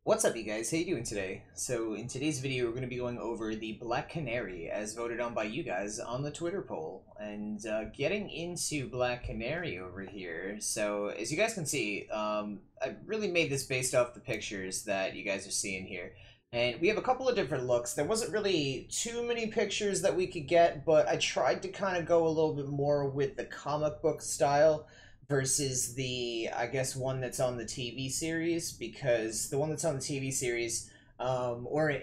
What's up, you guys? How you doing today? So in today's video, we're going to be going over the Black Canary as voted on by you guys on the Twitter poll, and getting into Black Canary over here. So as you guys can see, I really made this based off the pictures that you guys are seeing here. And we have a couple of different looks. There wasn't really too many pictures that we could get, but I tried to kind of go a little bit more with the comic book style versus the, I guess, one that's on the TV series, because the one that's on the TV series, or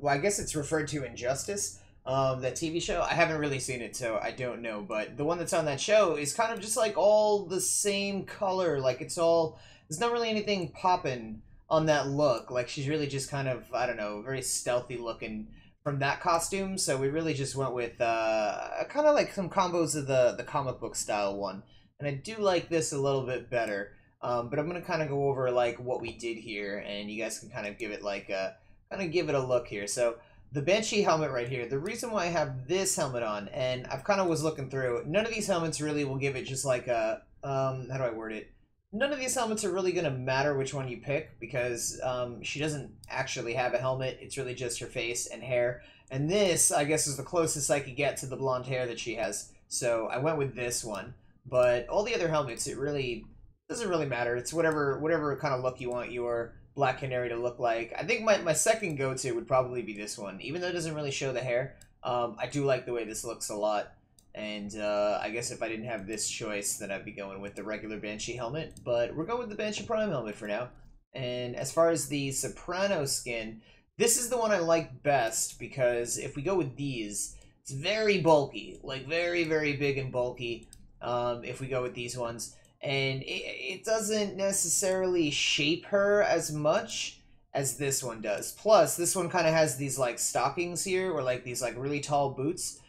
well, I guess it's referred to in Justice, that TV show. I haven't really seen it, so I don't know. But the one that's on that show is kind of just like all the same color. Like it's all, there's not really anything popping on that look. Like she's really just kind of, I don't know, very stealthy looking from that costume. So we really just went with kind of like some combos of the comic book style one, and I do like this a little bit better. But I'm gonna kind of go over like what we did here, and you guys can kind of give it like a look here. So the Banshee helmet right here. The reason why I have this helmet on, and I've kind of was looking through, none of these helmets really will give it just like a how do I word it? None of these helmets are really gonna matter which one you pick, because she doesn't actually have a helmet. It's really just her face and hair. And this, I guess, is the closest I could get to the blonde hair that she has. So I went with this one. But all the other helmets, it really doesn't really matter. It's whatever kind of look you want your Black Canary to look like. I think my second go-to would probably be this one. Even though it doesn't really show the hair, I do like the way this looks a lot. And I guess if I didn't have this choice, then I'd be going with the regular Banshee helmet. But we're going with the Banshee Prime helmet for now. And as far as the Soprano skin, this is the one I like best, because if we go with these, it's very bulky. Like very, very big and bulky. If we go with these ones, and it doesn't necessarily shape her as much as this one does. Plus, this one kind of has these like stockings here, or like these like really tall boots,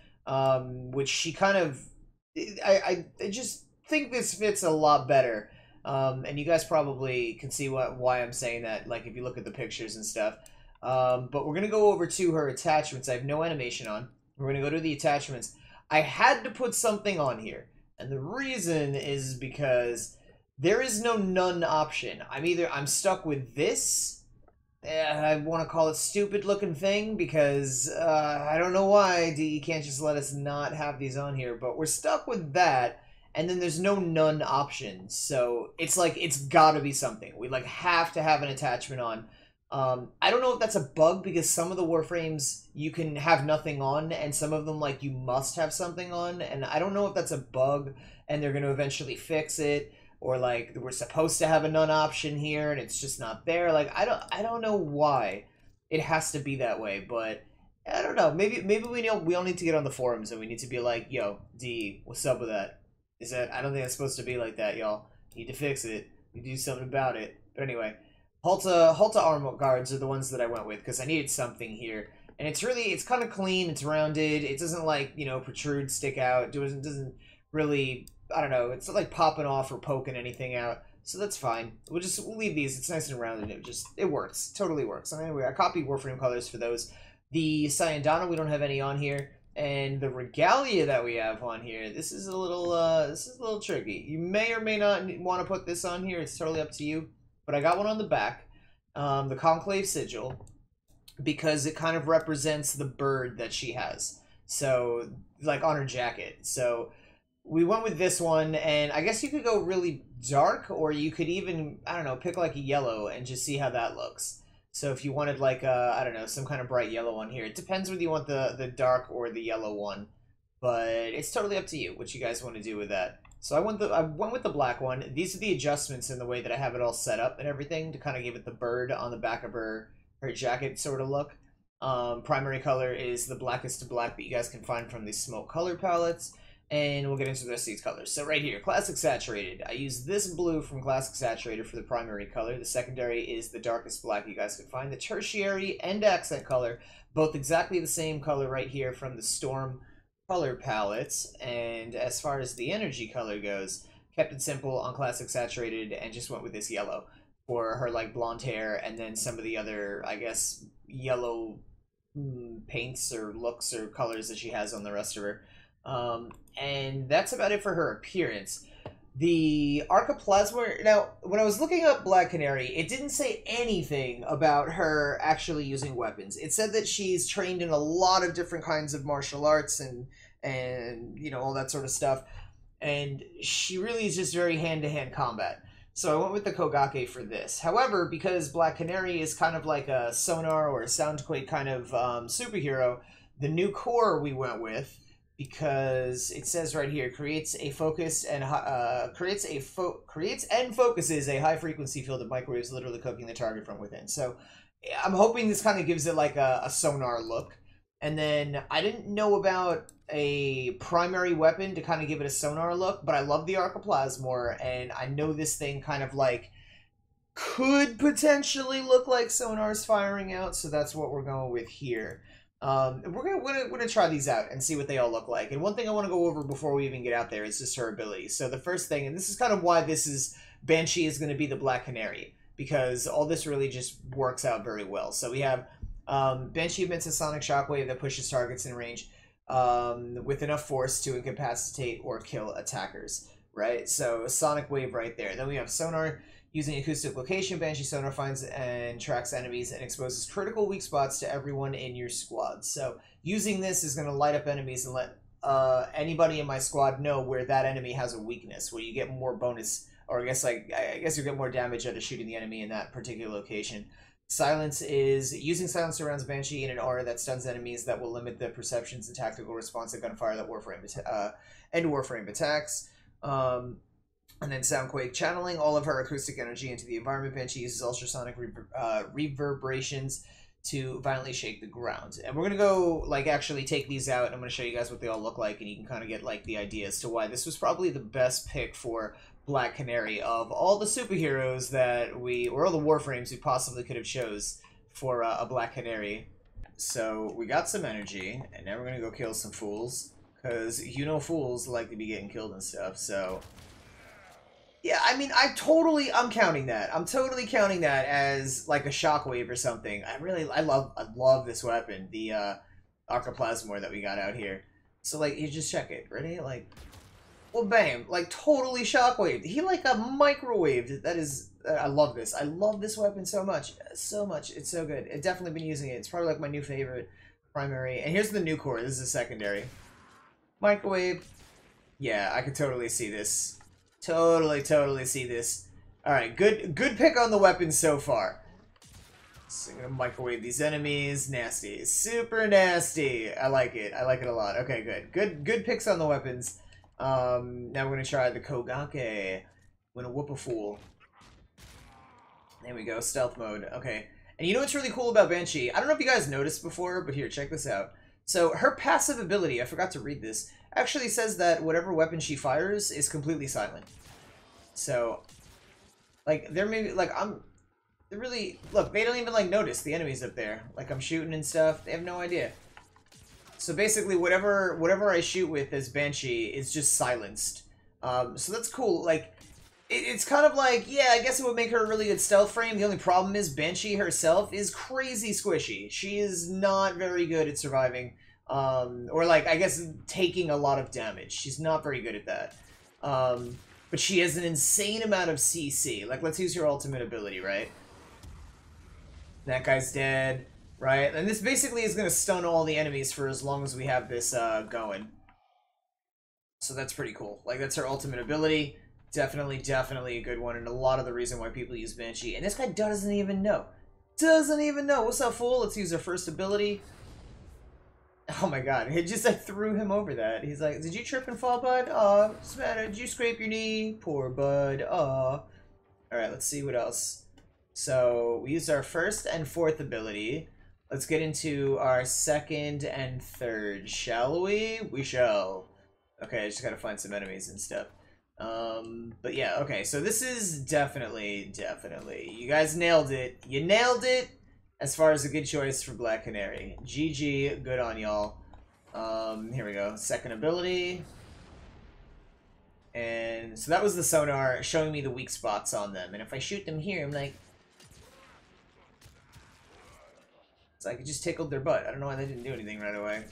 which she kind of, I just think this fits a lot better. And you guys probably can see why I'm saying that, like if you look at the pictures and stuff. But we're gonna go over to her attachments. I have no animation on. We're gonna go to the attachments. I had to put something on here. And the reason is because there is no none option. I'm stuck with this. I want to call it stupid looking thing, because I don't know why you can't just let us not have these on here, but we're stuck with that. And then there's no none option. So it's like, it's gotta be something. We like have to have an attachment on. I don't know if that's a bug, because some of the Warframes you can have nothing on, and some of them like you must have something on, and I don't know if that's a bug and they're going to eventually fix it, or like we're supposed to have a none option here and it's just not there. Like I don't know why it has to be that way, but I don't know. Maybe we all need to get on the forums and we need to be like, yo, D, what's up with that? Is that, I don't think it's supposed to be like that, y'all. You need to fix it. You do something about it. But anyway, Halta armor guards are the ones that I went with, because I needed something here. And it's kind of clean, it's rounded, it doesn't like, protrude, stick out, it doesn't really, I don't know, it's not like popping off or poking anything out. So that's fine. We'll leave these, it's nice and rounded, it works, totally works. And anyway, I copied Warframe colors for those. The Sayandana, we don't have any on here. And the regalia that we have on here, this is a little tricky. You may or may not want to put this on here, it's totally up to you. But I got one on the back, the Conclave Sigil, because it kind of represents the bird that she has. So, like on her jacket. So, we went with this one, and I guess you could go really dark, or you could even, I don't know, pick like a yellow and just see how that looks. So if you wanted like I don't know, some kind of bright yellow on here, it depends whether you want the dark or the yellow one. But it's totally up to you what you guys want to do with that. So I went with the black one. These are the adjustments in the way that I have it all set up and everything to kind of give it the bird on the back of her jacket sort of look. Primary color is the blackest to black that you guys can find from these smoke color palettes. And we'll get into the rest of these colors. So right here, Classic Saturated. I use this blue from Classic Saturated for the primary color. The secondary is the darkest black you guys can find. The tertiary and accent color, both exactly the same color right here from the Storm color palettes. And as far as the energy color goes, kept it simple on Classic Saturated and just went with this yellow for her like blonde hair, and then some of the other, I guess, yellow paints or looks or colors that she has on the rest of her. And that's about it for her appearance. The Archoplasma. Now, when I was looking up Black Canary, it didn't say anything about her actually using weapons. It said that she's trained in a lot of different kinds of martial arts and you know all that sort of stuff, and she really is just very hand-to-hand combat. So I went with the Kogake for this. However, because Black Canary is kind of like a Sonar or a Soundquake kind of superhero, the new core we went with, because it says right here, creates and focuses a high frequency field of microwaves, literally cooking the target from within. So I'm hoping this kind of gives it like a sonar look. And then I didn't know about a primary weapon to kind of give it a sonar look, but I love the Archoplasmor, and I know this thing kind of like could potentially look like Sonar's firing out, so that's what we're going with here. We're gonna try these out and see what they all look like. And one thing I want to go over before we even get out there is just her abilities. So the first thing, and this is kind of why Banshee is going to be the Black Canary, because all this really just works out very well. So we have Banshee emits a sonic shockwave that pushes targets in range with enough force to incapacitate or kill attackers. Right? So a sonic wave right there. Then we have Sonar. Using acoustic location, Banshee Sonar finds and tracks enemies and exposes critical weak spots to everyone in your squad. So using this is going to light up enemies and let anybody in my squad know where that enemy has a weakness, where you get more bonus, or I guess you get more damage out of shooting the enemy in that particular location. Silence is using silence surrounds Banshee in an aura that stuns enemies that will limit the perceptions and tactical response to gunfire that Warframe attacks. And then Soundquake, channeling all of her acoustic energy into the environment. Banshee uses ultrasonic reverberations to violently shake the ground. And we're going to go, like, actually take these out, and I'm going to show you guys what they all look like, and you can kind of get, like, the idea as to why this was probably the best pick for Black Canary of all the superheroes that or all the Warframes we possibly could have chose for a Black Canary. So, we got some energy, and now we're going to go kill some fools, because you know fools like to be getting killed and stuff, so... Yeah, I mean, I'm counting that. I'm totally counting that as like a shockwave or something. I love this weapon, the Archoplasmor that we got out here. So like, you just check it. Ready? Like, well, bam! Like totally shockwave. He like a microwave. That is, I love this. I love this weapon so much, so much. It's so good. I've definitely been using it. It's probably like my new favorite primary. And here's the new core. This is a secondary microwave. Yeah, I could totally see this. Totally see this. Alright, good pick on the weapons so far. So I'm gonna microwave these enemies. Nasty. Super nasty. I like it. I like it a lot. Okay, good picks on the weapons. Now we're gonna try the Kogake. I'm gonna whoop a fool. There we go, stealth mode. Okay. And you know what's really cool about Banshee? I don't know if you guys noticed before, but here, check this out. So her passive ability, I forgot to read this, actually says that whatever weapon she fires is completely silent. So, like, they're maybe, like, they're really, look, they don't even, like, notice the enemies up there. Like, I'm shooting and stuff, they have no idea. So basically, whatever I shoot with as Banshee is just silenced. So that's cool, like, it's kind of like, yeah, I guess it would make her a really good stealth frame. The only problem is Banshee herself is crazy squishy. She is not very good at surviving. Or like, I guess, taking a lot of damage. She's not very good at that. But she has an insane amount of CC. Like, let's use her ultimate ability, right? That guy's dead, right? And this basically is going to stun all the enemies for as long as we have this going. So that's pretty cool. Like, that's her ultimate ability. Definitely a good one, and a lot of the reason why people use Banshee. And this guy doesn't even know. Doesn't even know. What's up, fool? Let's use our first ability. Oh my god, it just, I threw him over that. He's like, did you trip and fall, bud? Aw, what's the matter? Did you scrape your knee? Poor bud. Aw. Alright, let's see what else. So, we used our first and fourth ability. Let's get into our second and third, shall we? We shall. Okay, I just gotta find some enemies and stuff. But yeah, okay, so this is definitely, you guys nailed it. You nailed it as far as a good choice for Black Canary. GG, good on y'all. Here we go, second ability. And so that was the Sonar showing me the weak spots on them. And if I shoot them here, I'm like... It's like it just tickled their butt. I don't know why they didn't do anything right away.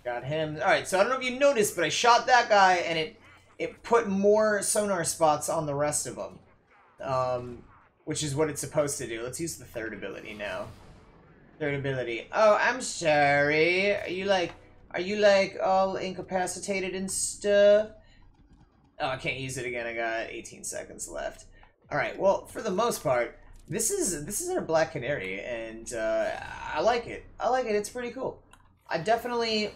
Got him. Alright, so I don't know if you noticed, but I shot that guy and it it put more sonar spots on the rest of them, which is what it's supposed to do. Let's use the third ability now. Third ability. Oh, I'm sorry. Are you like all incapacitated and stuff? Oh, I can't use it again. I got 18 seconds left. All right. Well, for the most part, this is our Black Canary, and I like it. I like it. It's pretty cool. I definitely,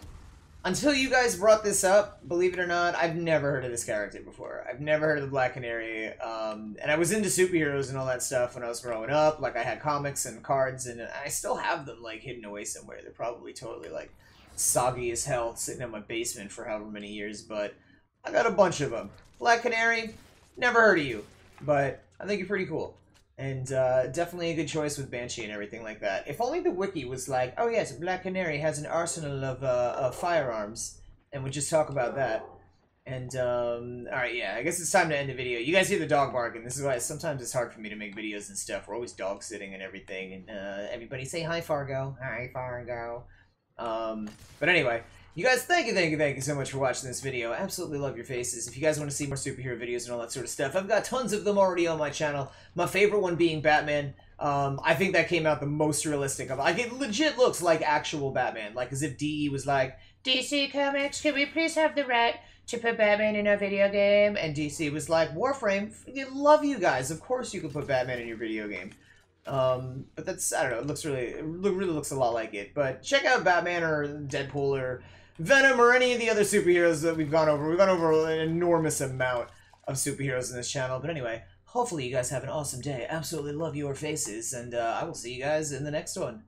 until you guys brought this up, believe it or not, I've never heard of this character before. I've never heard of the Black Canary, and I was into superheroes and all that stuff when I was growing up. Like, I had comics and cards, and I still have them, like, hidden away somewhere. They're probably totally, like, soggy as hell, sitting in my basement for however many years, but I got a bunch of them. Black Canary, never heard of you, but I think you're pretty cool. And definitely a good choice with Banshee and everything like that. If only the wiki was like, oh yes, Black Canary has an arsenal of firearms, and would just talk about that. And, alright, yeah, I guess it's time to end the video. You guys hear the dog barking. This is why sometimes it's hard for me to make videos and stuff. We're always dog sitting and everything. And everybody say hi, Fargo. Hi, Fargo. But anyway, you guys, thank you so much for watching this video. I absolutely love your faces. If you guys want to see more superhero videos and all that sort of stuff, I've got tons of them already on my channel. My favorite one being Batman. I think that came out the most realistic of. Like, it legit looks like actual Batman. Like, as if DE was like, DC Comics, can we please have the right to put Batman in our video game? And DC was like, Warframe, I love you guys. Of course you can put Batman in your video game. But that's, I don't know, it looks really looks a lot like it. But check out Batman or Deadpool or Venom or any of the other superheroes that we've gone over. We've gone over an enormous amount of superheroes in this channel. But anyway, hopefully you guys have an awesome day. Absolutely love your faces, and I will see you guys in the next one.